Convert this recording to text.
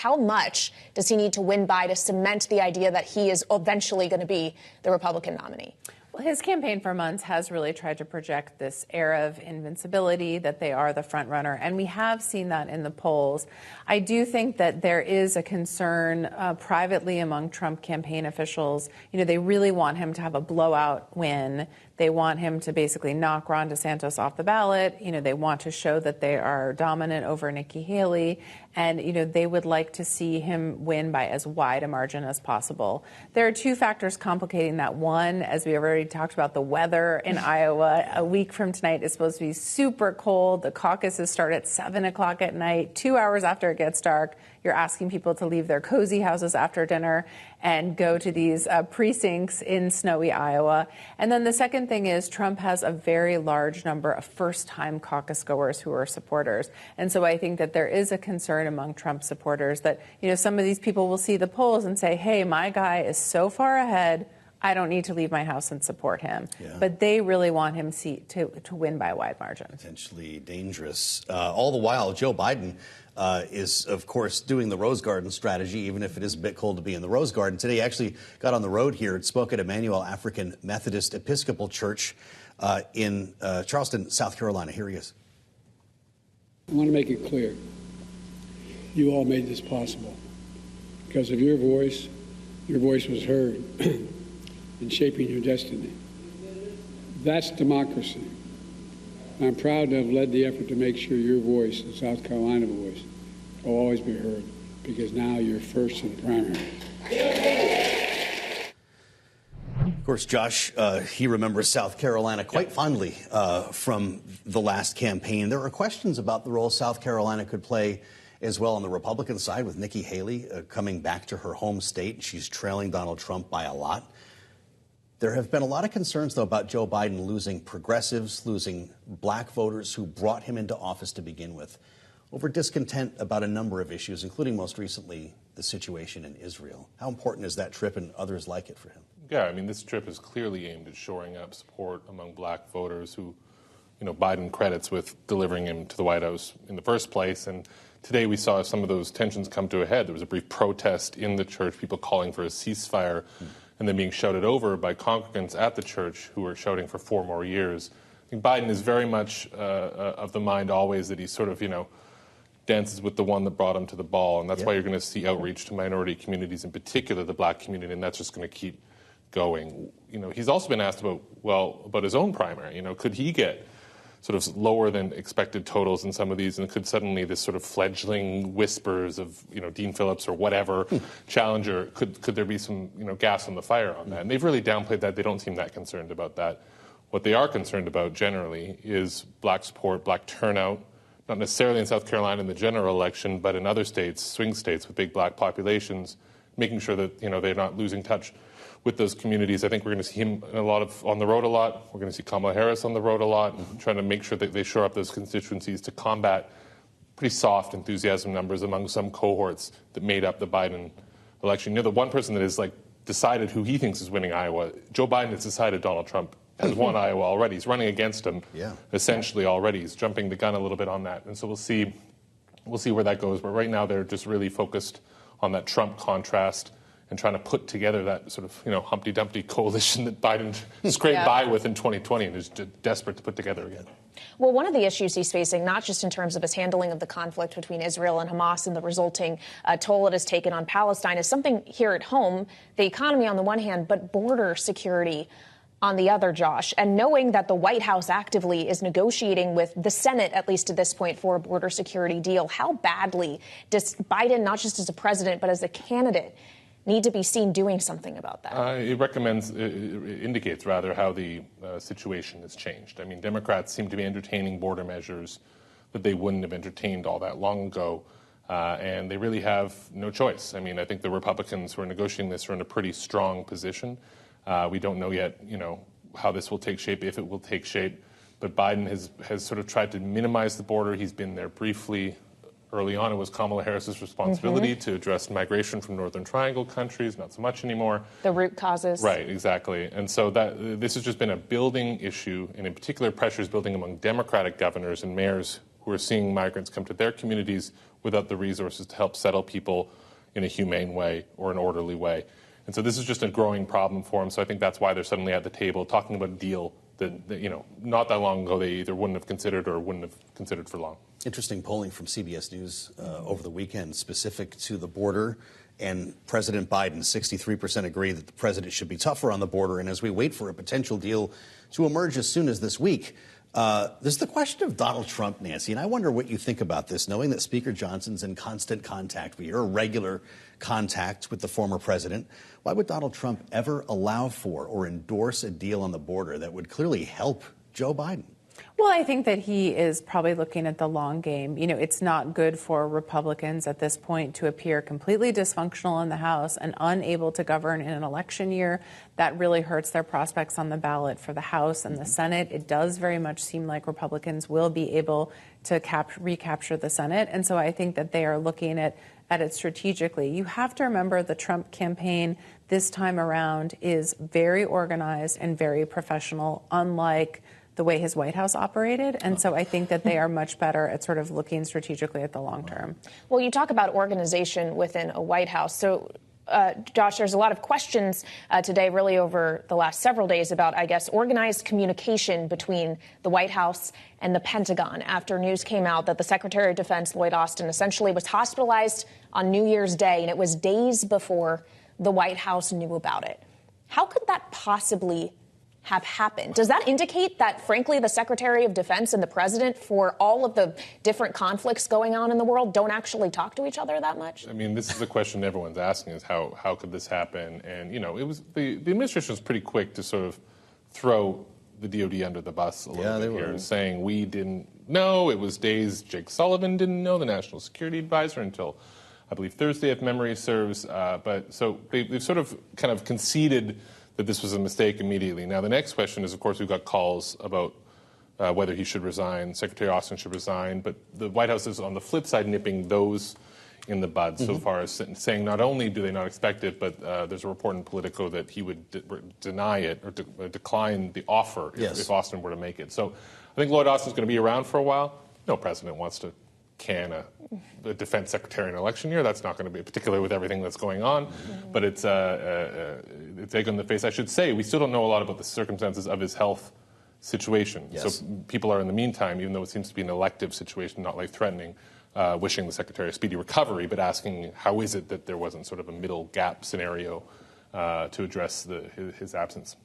How much does he need to win by to cement the idea that he is eventually going to be the Republican nominee? Well, his campaign for months has really tried to project this era of invincibility, that they are the front runner, and we have seen that in the polls. I do think that there is a concern privately among Trump campaign officials. You know, they really want him to have a blowout win. They want him to basically knock Ron DeSantis off the ballot. You know, they want to show that they are dominant over Nikki Haley. And, you know, they would like to see him win by as wide a margin as possible. There are two factors complicating that. One, as we already talked about, the weather in Iowa. A week from tonight is supposed to be super cold. The caucuses start at 7 o'clock at night, 2 hours after it gets dark. You're asking people to leave their cozy houses after dinner and go to these precincts in snowy Iowa. And then the second thing is Trump has a very large number of first-time caucus goers who are supporters. And so I think that there is a concern among Trump supporters that, you know, some of these people will see the polls and say, hey, my guy is so far ahead, I don't need to leave my house and support him. Yeah. But they really want him to win by a wide margin. Potentially dangerous. All the while, Joe Biden is, of course, doing the Rose Garden strategy, even if it is a bit cold to be in the Rose Garden. Today, he actually got on the road here and spoke at Emmanuel African Methodist Episcopal Church in Charleston, South Carolina. Here he is. I want to make it clear. You all made this possible. Because of your voice was heard in shaping your destiny. That's democracy. I'm proud to have led the effort to make sure your voice, the South Carolina voice, will always be heard, because now you're first in the primary. Of course, Josh, he remembers South Carolina quite fondly from the last campaign. There are questions about the role South Carolina could play as well on the Republican side, with Nikki Haley coming back to her home state. She's trailing Donald Trump by a lot. There have been a lot of concerns, though, about Joe Biden losing progressives, losing black voters who brought him into office to begin with, over discontent about a number of issues, including most recently the situation in Israel. How important is that trip and others like it for him? Yeah, I mean, this trip is clearly aimed at shoring up support among black voters who, you know, Biden credits with delivering him to the White House in the first place. And today we saw some of those tensions come to a head. There was a brief protest in the church, people calling for a ceasefire, and then being shouted over by congregants at the church who were shouting for 4 more years. I think Biden is very much of the mind always that he sort of, you know, dances with the one that brought him to the ball. And that's why you're going to see outreach to minority communities, in particular the black community, and that's just going to keep going. You know, he's also been asked about his own primary. You know, could he get sort of lower than expected totals in some of these, and could suddenly this sort of fledgling whispers of, you know, Dean Phillips or whatever challenger, could there be some, you know, gas on the fire on that? And they've really downplayed that. They don't seem that concerned about that. What they are concerned about generally is black support, black turnout, not necessarily in South Carolina in the general election, but in other states, swing states with big black populations, making sure that, you know, they're not losing touch with those communities. I think we're going to see him on the road a lot. We're going to see Kamala Harris on the road a lot, trying to make sure that they shore up those constituencies to combat pretty soft enthusiasm numbers among some cohorts that made up the Biden election. You know, the one person that has, like, decided who he thinks is winning Iowa, Joe Biden has decided Donald Trump has won Iowa already. He's running against him essentially already. He's jumping the gun a little bit on that. And so we'll see where that goes. But right now they're just really focused on that Trump contrast and trying to put together that sort of, you know, Humpty Dumpty coalition that Biden scraped by with in 2020 and is desperate to put together again. Well, one of the issues he's facing, not just in terms of his handling of the conflict between Israel and Hamas and the resulting toll it has taken on Palestine, is something here at home, the economy on the one hand, but border security on the other, Josh. And knowing that the White House actively is negotiating with the Senate, at least to this point, for a border security deal, how badly does Biden, not just as a president, but as a candidate, need to be seen doing something about that? It indicates how the situation has changed. I mean, Democrats seem to be entertaining border measures that they wouldn't have entertained all that long ago, and they really have no choice. I mean, I think the Republicans who are negotiating this are in a pretty strong position. We don't know yet, you know, how this will take shape, if it will take shape, but Biden has sort of tried to minimize the border. He's been there briefly. Early on, it was Kamala Harris's responsibility to address migration from Northern Triangle countries, not so much anymore. The root causes. Right, exactly. And so this has just been a building issue, and in particular pressures building among Democratic governors and mayors who are seeing migrants come to their communities without the resources to help settle people in a humane way or an orderly way. And so this is just a growing problem for them. So I think that's why they're suddenly at the table talking about a deal that not that long ago they either wouldn't have considered or wouldn't have considered for long. Interesting polling from CBS News over the weekend specific to the border. And President Biden, 63% agree that the president should be tougher on the border. And as we wait for a potential deal to emerge as soon as this week, there's the question of Donald Trump, Nancy. And I wonder what you think about this, knowing that Speaker Johnson's in constant contact with you, or regular contact with the former president. Why would Donald Trump ever allow for or endorse a deal on the border that would clearly help Joe Biden? Well, I think that he is probably looking at the long game. It's not good for Republicans at this point to appear completely dysfunctional in the House and unable to govern in an election year. That really hurts their prospects on the ballot for the House and the Senate. It does very much seem like Republicans will be able to recapture the Senate. And so I think that they are looking at it strategically. You have to remember the Trump campaign this time around is very organized and very professional, unlike the way his White House operated. And so I think that they are much better at sort of looking strategically at the long term. Well, you talk about organization within a White House. So, Josh, there's a lot of questions today, really over the last several days, about, I guess, organized communication between the White House and the Pentagon after news came out that the Secretary of Defense, Lloyd Austin, essentially was hospitalized on New Year's Day, and it was days before the White House knew about it. How could that possibly have happened? Does that indicate that, frankly, the Secretary of Defense and the president, for all of the different conflicts going on in the world, don't actually talk to each other that much? I mean, this is the question everyone's asking, is how could this happen? And, it was the administration was pretty quick to sort of throw the DOD under the bus a little bit here, saying we didn't know. It was days Jake Sullivan didn't know, the National Security Advisor, until, I believe, Thursday, if memory serves. But so they've sort of kind of conceded that this was a mistake immediately. Now, the next question is, of course, we've got calls about whether he should resign, Secretary Austin should resign, but the White House is on the flip side nipping those in the bud so far as saying not only do they not expect it, but there's a report in Politico that he would deny it or decline the offer if Austin were to make it. So I think Lloyd Austin's going to be around for a while. No president wants to can a defense secretary in an election year. That's not going to be, particularly with everything that's going on. But it's egg on the face. I should say, we still don't know a lot about the circumstances of his health situation. Yes. So people are, in the meantime, even though it seems to be an elective situation, not life-threatening, wishing the secretary a speedy recovery, but asking how is it that there wasn't sort of a middle gap scenario to address his absence.